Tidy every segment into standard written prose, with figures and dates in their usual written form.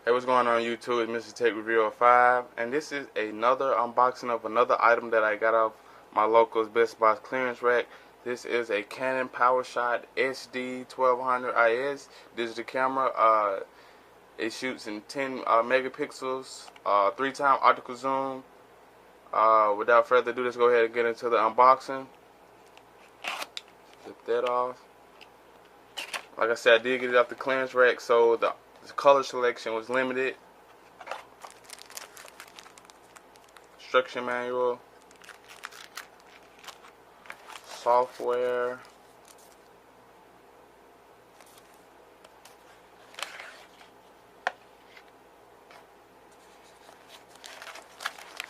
Hey, what's going on YouTube? It's Mr. Tech Review 05, and this is another unboxing of another item that I got off my local Best Buy clearance rack. This is a Canon PowerShot SD1200 IS digital camera. It shoots in 10 megapixels, 3-time optical zoom. Without further ado, let's go ahead and get into the unboxing. Flip that off. Like I said, I did get it off the clearance rack, so the color selection was limited. Instruction manual, software,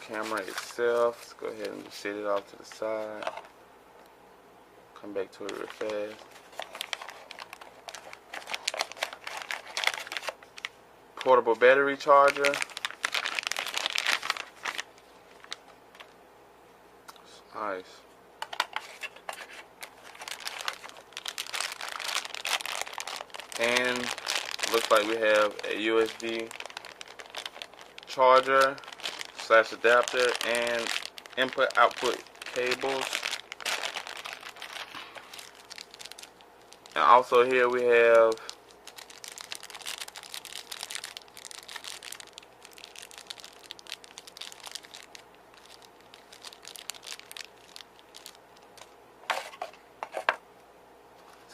camera itself. Let's go ahead and just set it off to the side. Come back to it real fast. Portable battery charger. It's nice. And looks like we have a USB charger / adapter and input output cables. And also here we have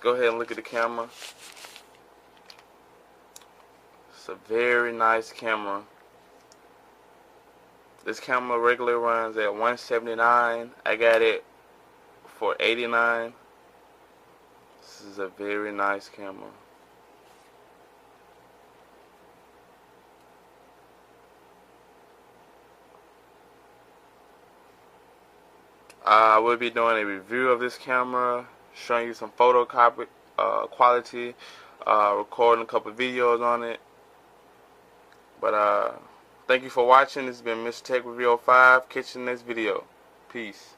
go ahead and look at the camera. It's a very nice camera. This camera regularly runs at $179. I got it for $89. This is a very nice camera. I will be doing a review of this camera, showing you some photo quality, recording a couple videos on it. But thank you for watching. This has been Mr. Tech Review 05. Catch you in the next video. Peace.